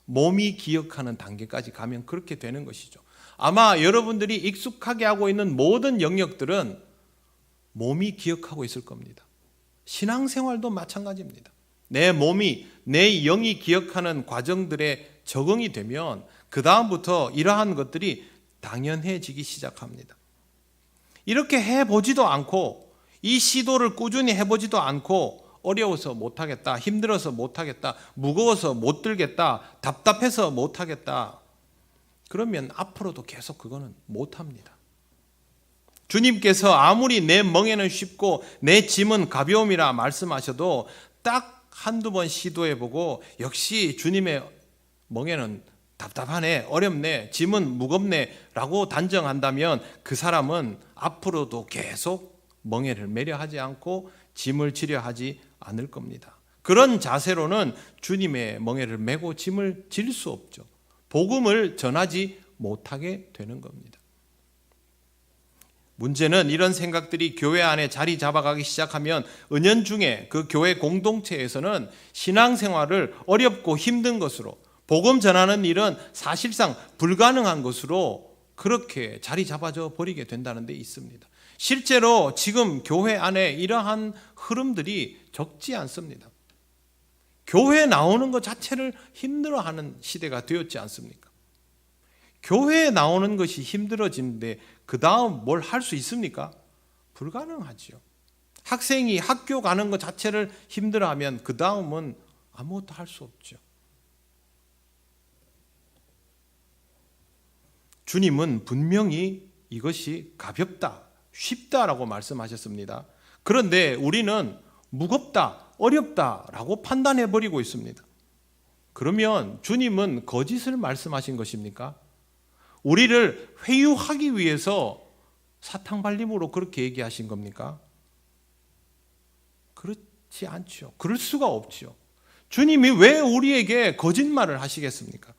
몸이 기억하는 단계까지 가면 그렇게 되는 것이죠. 아마 여러분들이 익숙하게 하고 있는 모든 영역들은 몸이 기억하고 있을 겁니다. 신앙생활도 마찬가지입니다. 내 몸이, 내 영이 기억하는 과정들에 적응이 되면 그 다음부터 이러한 것들이 당연해지기 시작합니다. 이렇게 해보지도 않고 이 시도를 꾸준히 해보지도 않고 어려워서 못하겠다, 힘들어서 못하겠다, 무거워서 못 들겠다, 답답해서 못하겠다. 그러면 앞으로도 계속 그거는 못합니다. 주님께서 아무리 내 멍에는 쉽고 내 짐은 가벼움이라 말씀하셔도 딱 한두 번 시도해보고 역시 주님의 멍에는 답답하네, 어렵네, 짐은 무겁네 라고 단정한다면 그 사람은 앞으로도 계속 멍에를 매려 하지 않고 짐을 지려 하지 않을 겁니다. 그런 자세로는 주님의 멍에를 메고 짐을 질 수 없죠. 복음을 전하지 못하게 되는 겁니다. 문제는 이런 생각들이 교회 안에 자리 잡아가기 시작하면 은연중에 그 교회 공동체에서는 신앙생활을 어렵고 힘든 것으로, 복음 전하는 일은 사실상 불가능한 것으로 그렇게 자리 잡아져 버리게 된다는 데 있습니다. 실제로 지금 교회 안에 이러한 흐름들이 적지 않습니다. 교회에 나오는 것 자체를 힘들어하는 시대가 되었지 않습니까? 교회에 나오는 것이 힘들어지는데 그 다음 뭘 할 수 있습니까? 불가능하지요. 학생이 학교 가는 것 자체를 힘들어하면 그 다음은 아무것도 할 수 없죠. 주님은 분명히 이것이 가볍다, 쉽다라고 말씀하셨습니다. 그런데 우리는 무겁다, 어렵다라고 판단해버리고 있습니다. 그러면 주님은 거짓을 말씀하신 것입니까? 우리를 회유하기 위해서 사탕발림으로 그렇게 얘기하신 겁니까? 그렇지 않죠. 그럴 수가 없죠. 주님이 왜 우리에게 거짓말을 하시겠습니까?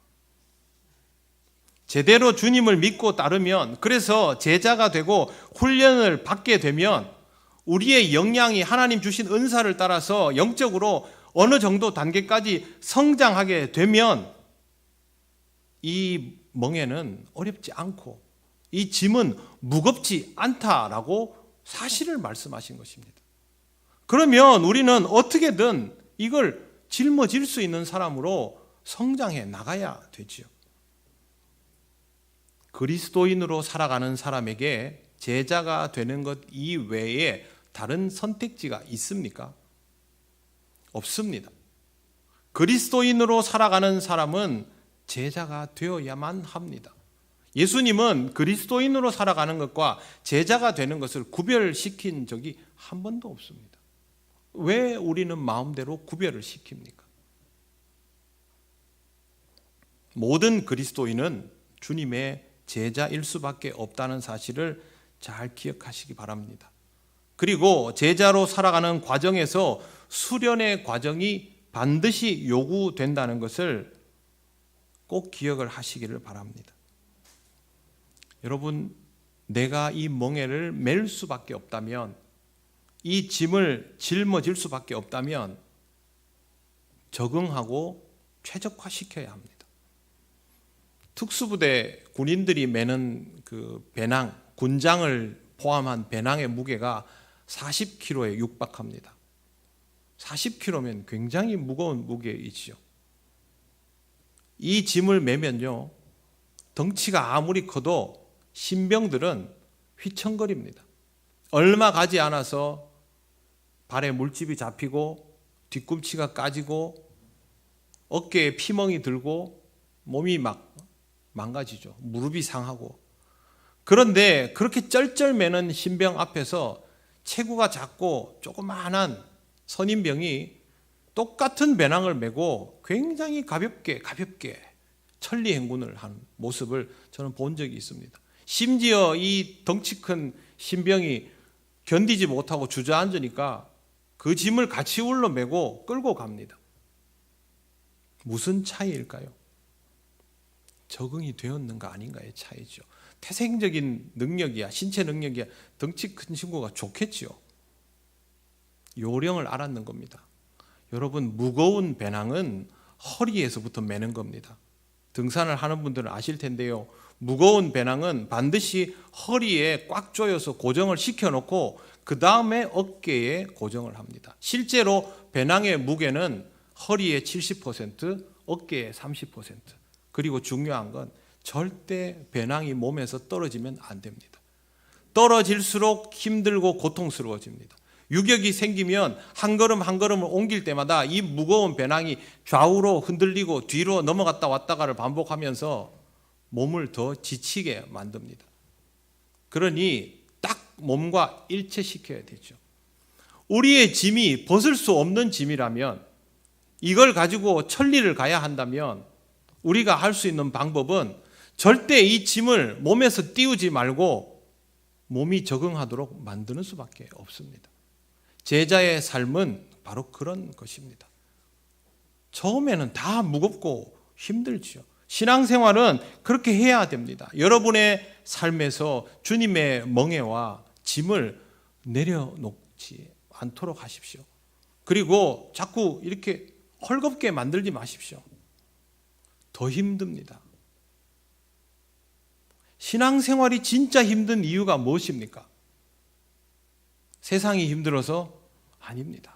제대로 주님을 믿고 따르면, 그래서 제자가 되고 훈련을 받게 되면 우리의 역량이 하나님 주신 은사를 따라서 영적으로 어느 정도 단계까지 성장하게 되면 이 멍에는 어렵지 않고 이 짐은 무겁지 않다라고 사실을 말씀하신 것입니다. 그러면 우리는 어떻게든 이걸 짊어질 수 있는 사람으로 성장해 나가야 되지요. 그리스도인으로 살아가는 사람에게 제자가 되는 것 이외에 다른 선택지가 있습니까? 없습니다. 그리스도인으로 살아가는 사람은 제자가 되어야만 합니다. 예수님은 그리스도인으로 살아가는 것과 제자가 되는 것을 구별시킨 적이 한 번도 없습니다. 왜 우리는 마음대로 구별을 시킵니까? 모든 그리스도인은 주님의 제자일 수밖에 없다는 사실을 잘 기억하시기 바랍니다. 그리고 제자로 살아가는 과정에서 수련의 과정이 반드시 요구된다는 것을 꼭 기억을 하시기를 바랍니다. 여러분, 내가 이 멍에를 맬 수밖에 없다면, 이 짐을 짊어질 수밖에 없다면 적응하고 최적화시켜야 합니다. 특수부대 군인들이 매는 그 배낭, 군장을 포함한 배낭의 무게가 40kg에 육박합니다. 40kg면 굉장히 무거운 무게이지요. 이 짐을 매면요, 덩치가 아무리 커도 신병들은 휘청거립니다. 얼마 가지 않아서 발에 물집이 잡히고 뒤꿈치가 까지고 어깨에 피멍이 들고 몸이 막 망가지죠. 무릎이 상하고. 그런데 그렇게 쩔쩔매는 신병 앞에서 체구가 작고 조그마한 선임병이 똑같은 배낭을 메고 굉장히 가볍게 천리행군을 한 모습을 저는 본 적이 있습니다. 심지어 이 덩치 큰 신병이 견디지 못하고 주저앉으니까 그 짐을 같이 울러매고 끌고 갑니다. 무슨 차이일까요? 적응이 되었는가 아닌가의 차이죠. 태생적인 능력이야, 신체 능력이야, 덩치 큰 친구가 좋겠지요. 요령을 알았는 겁니다. 여러분, 무거운 배낭은 허리에서부터 매는 겁니다. 등산을 하는 분들은 아실 텐데요, 무거운 배낭은 반드시 허리에 꽉 조여서 고정을 시켜놓고 그 다음에 어깨에 고정을 합니다. 실제로 배낭의 무게는 허리의 70%, 어깨의 30%. 그리고 중요한 건 절대 배낭이 몸에서 떨어지면 안 됩니다. 떨어질수록 힘들고 고통스러워집니다. 유격이 생기면 한 걸음 한 걸음을 옮길 때마다 이 무거운 배낭이 좌우로 흔들리고 뒤로 넘어갔다 왔다가를 반복하면서 몸을 더 지치게 만듭니다. 그러니 딱 몸과 일체시켜야 되죠. 우리의 짐이 벗을 수 없는 짐이라면, 이걸 가지고 천리를 가야 한다면 우리가 할 수 있는 방법은 절대 이 짐을 몸에서 띄우지 말고 몸이 적응하도록 만드는 수밖에 없습니다. 제자의 삶은 바로 그런 것입니다. 처음에는 다 무겁고 힘들지요. 신앙생활은 그렇게 해야 됩니다. 여러분의 삶에서 주님의 멍에와 짐을 내려놓지 않도록 하십시오. 그리고 자꾸 이렇게 헐겁게 만들지 마십시오. 더 힘듭니다. 신앙생활이 진짜 힘든 이유가 무엇입니까? 세상이 힘들어서? 아닙니다.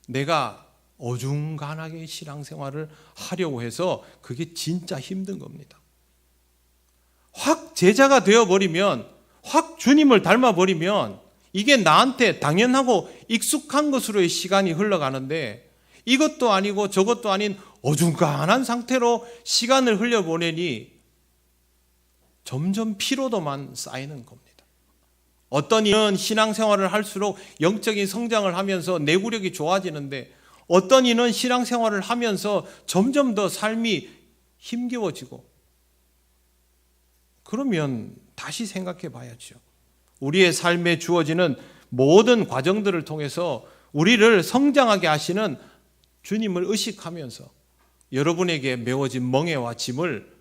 내가 어중간하게 신앙생활을 하려고 해서 그게 진짜 힘든 겁니다. 확 제자가 되어버리면, 확 주님을 닮아버리면 이게 나한테 당연하고 익숙한 것으로의 시간이 흘러가는데, 이것도 아니고 저것도 아닌 어중간한 상태로 시간을 흘려보내니 점점 피로도만 쌓이는 겁니다. 어떤 이는 신앙생활을 할수록 영적인 성장을 하면서 내구력이 좋아지는데, 어떤 이는 신앙생활을 하면서 점점 더 삶이 힘겨워지고, 그러면 다시 생각해 봐야죠. 우리의 삶에 주어지는 모든 과정들을 통해서 우리를 성장하게 하시는 주님을 의식하면서 여러분에게 메워진 멍에와 짐을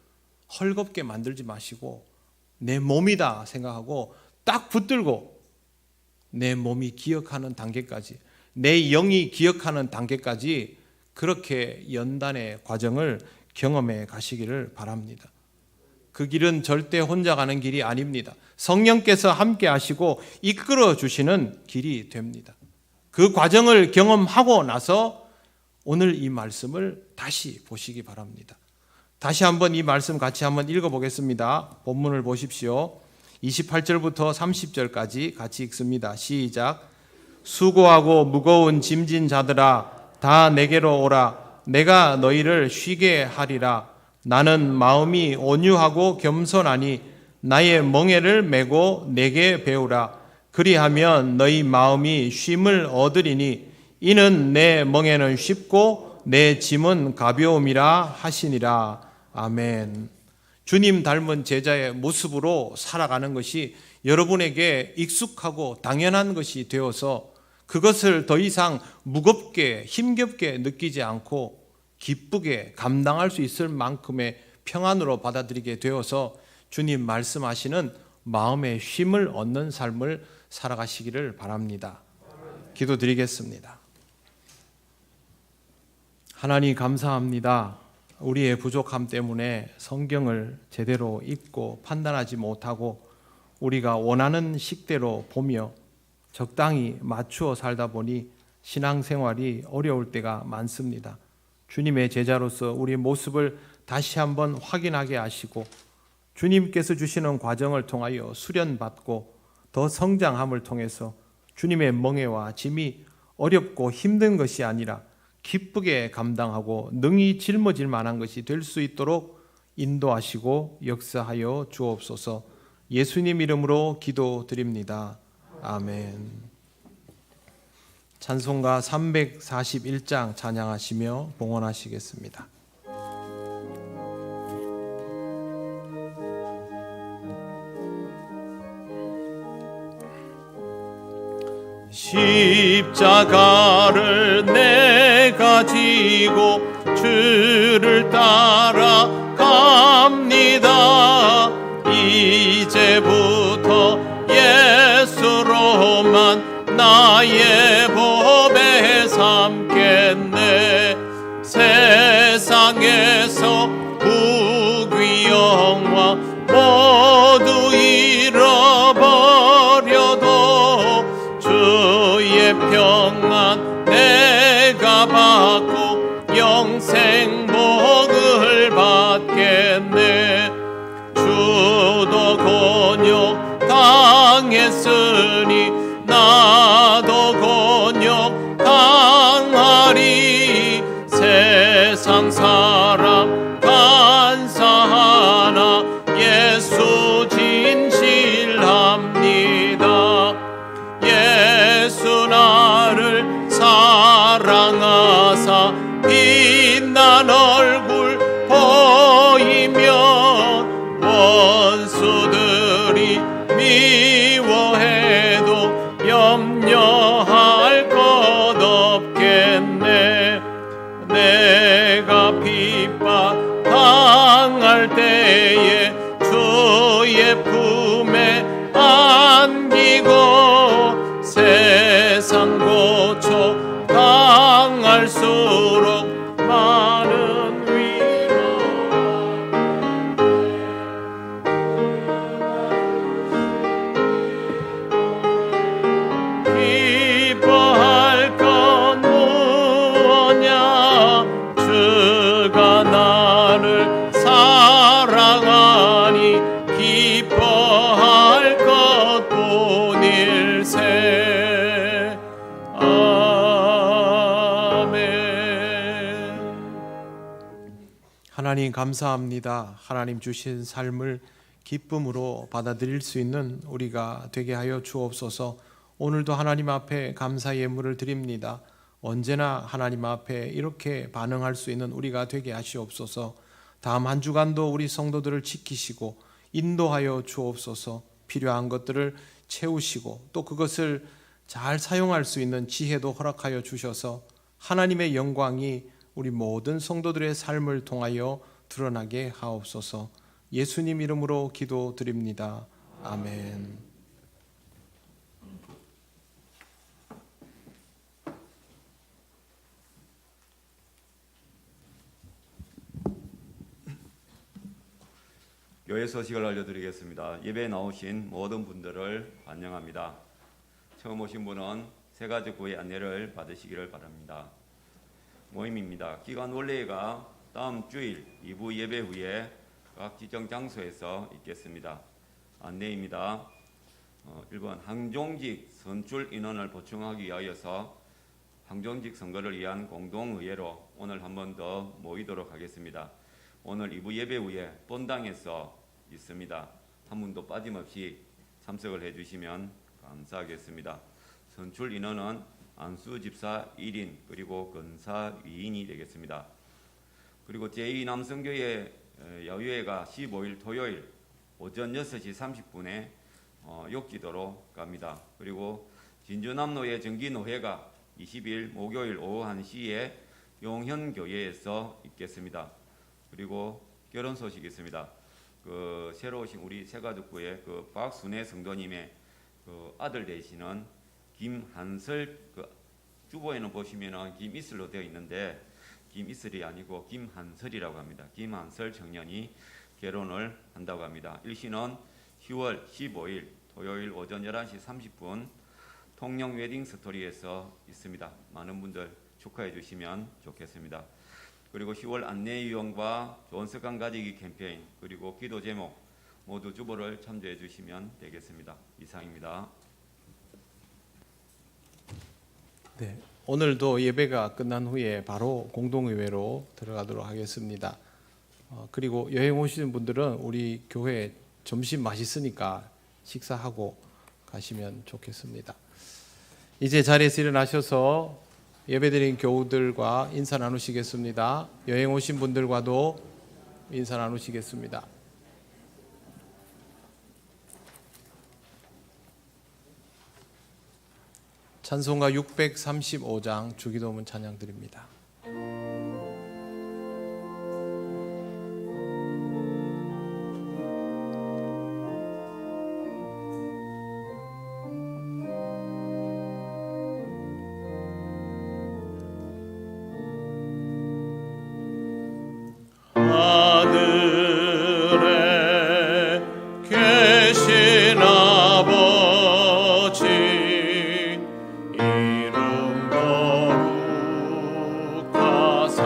헐겁게 만들지 마시고 내 몸이다 생각하고 딱 붙들고 내 몸이 기억하는 단계까지, 내 영이 기억하는 단계까지 그렇게 연단의 과정을 경험해 가시기를 바랍니다. 그 길은 절대 혼자 가는 길이 아닙니다. 성령께서 함께 하시고 이끌어 주시는 길이 됩니다. 그 과정을 경험하고 나서 오늘 이 말씀을 다시 보시기 바랍니다. 다시 한번 이 말씀 같이 한번 읽어보겠습니다. 본문을 보십시오. 28절부터 30절까지 같이 읽습니다. 시작. 수고하고 무거운 짐진 자들아 다 내게로 오라. 내가 너희를 쉬게 하리라. 나는 마음이 온유하고 겸손하니 나의 멍에를 메고 내게 배우라. 그리하면 너희 마음이 쉼을 얻으리니 이는 내 멍에는 쉽고 내 짐은 가벼움이라 하시니라. 아멘. 주님 닮은 제자의 모습으로 살아가는 것이 여러분에게 익숙하고 당연한 것이 되어서 그것을 더 이상 무겁게 힘겹게 느끼지 않고 기쁘게 감당할 수 있을 만큼의 평안으로 받아들이게 되어서 주님 말씀하시는 마음의 쉼을 얻는 삶을 살아가시기를 바랍니다. 기도드리겠습니다. 하나님 감사합니다. 우리의 부족함 때문에 성경을 제대로 읽고 판단하지 못하고 우리가 원하는 식대로 보며 적당히 맞추어 살다 보니 신앙생활이 어려울 때가 많습니다. 주님의 제자로서 우리의 모습을 다시 한번 확인하게 하시고 주님께서 주시는 과정을 통하여 수련받고 더 성장함을 통해서 주님의 멍에와 짐이 어렵고 힘든 것이 아니라 기쁘게 감당하고 능히 짊어질 만한 것이 될 수 있도록 인도하시고 역사하여 주옵소서. 예수님 이름으로 기도드립니다. 아멘. 찬송가 341장 찬양하시며 봉헌하시겠습니다. 십자가를 내가 지고 주를 따라 갑니다. 이제부터 예수로만 나의 보배 삼겠네. 세상에서 부귀 영화 모두 잃어버려도 주의 평안 내가 받고 영생 복을 받겠네. 주도 곤욕 당했으니 나도 곤욕 당하리. 세상 사람 간사하나 예수 진실합니다. 예수 나를 사랑하사 빛난 얼굴 보이면 원수들이 미워해도 염려할 것 없겠네. 내가 핍박 당할 때에 주의 품에 안기고 세상 고초 당할수록 많은 위로 기뻐할 건 무엇냐. 주가 나를 사랑하니 기뻐할 것뿐일세. 아멘. 하나님 감사합니다. 하나님 주신 삶을 기쁨으로 받아들일 수 있는 우리가 되게 하여 주옵소서. 오늘도 하나님 앞에 감사 예물을 드립니다. 언제나 하나님 앞에 이렇게 반응할 수 있는 우리가 되게 하시옵소서. 다음 한 주간도 우리 성도들을 지키시고 인도하여 주옵소서. 필요한 것들을 채우시고 또 그것을 잘 사용할 수 있는 지혜도 허락하여 주셔서 하나님의 영광이 우리 모든 성도들의 삶을 통하여 드러나게 하옵소서. 예수님 이름으로 기도드립니다. 아멘. 교회 소식을 알려드리겠습니다. 예배에 나오신 모든 분들을 환영합니다. 처음 오신 분은 세 가지 구의 안내를 받으시기를 바랍니다. 모임입니다. 기간 원래가 다음 주일 2부 예배 후에 각 지정 장소에서 있겠습니다. 안내입니다. 1번 항종직 선출 인원을 보충하기 위하여서 항종직 선거를 위한 공동의회로 오늘 한 번 더 모이도록 하겠습니다. 오늘 2부 예배 후에 본당에서 있습니다. 한 분도 빠짐없이 참석을 해주시면 감사하겠습니다. 선출 인원은 안수 집사 1인 그리고 권사 위인이 되겠습니다. 그리고 제2남성교회 야유회가 15일 토요일 오전 6시 30분에 욕지도로 갑니다. 그리고 진주남로의 정기노회가 20일 목요일 오후 1시에 용현교회에서 있겠습니다. 그리고 결혼 소식이 있습니다. 새로 오신 우리 새가족부의 박순애 성도님의 아들 되시는 김한설, 주보에는 보시면은 김이슬로 되어 있는데 김이슬이 아니고 김한설이라고 합니다. 김한설 청년이 결혼을 한다고 합니다. 일시는 10월 15일 토요일 오전 11시 30분 통영 웨딩 스토리에서 있습니다. 많은 분들 축하해 주시면 좋겠습니다. 그리고 10월 안내 유형과 좋은 습관 가지기 캠페인 그리고 기도 제목 모두 주보를 참조해 주시면 되겠습니다. 이상입니다. 네, 오늘도 예배가 끝난 후에 바로 공동의회로 들어가도록 하겠습니다. 그리고 여행 오시는 분들은 우리 교회 점심 맛있으니까 식사하고 가시면 좋겠습니다. 이제 자리에서 일어나셔서 예배드린 교우들과 인사 나누시겠습니다. 여행 오신 분들과도 인사 나누시겠습니다. 찬송가 635장 주기도문 찬양 드립니다. 하늘에 계신 아버지 이름 거룩하사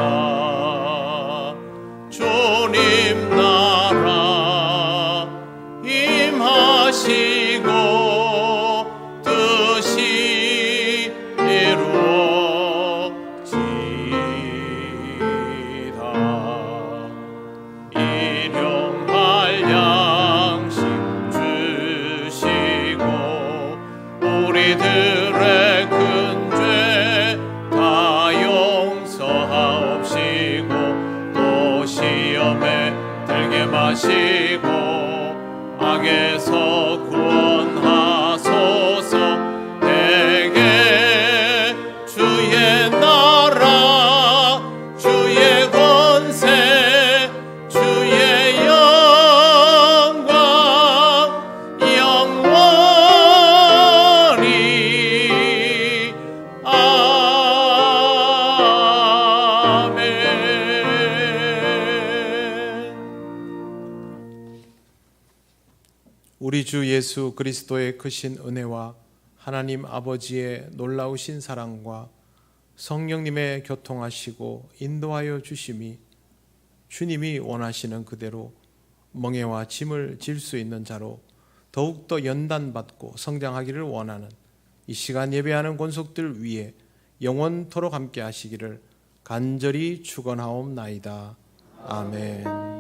주님 나라 임하시고 뜻이 이루어지이다. 일용할 양식 주시고 우리들의 큰 죄 다 용서하옵시고 또 시험에 들게 마시고 악에서 구원하소서. 내게 주의 나라 주의 권세 주의 영광 영원히 아멘. 우리 주 예수 그리스도의 크신 은혜와 하나님 아버지의 놀라우신 사랑과 성령님의 교통하시고 인도하여 주심이 주님이 원하시는 그대로 멍에와 짐을 질 수 있는 자로 더욱더 연단받고 성장하기를 원하는 이 시간 예배하는 권속들 위에 영원토록 함께 하시기를 간절히 축원하옵나이다. 아멘.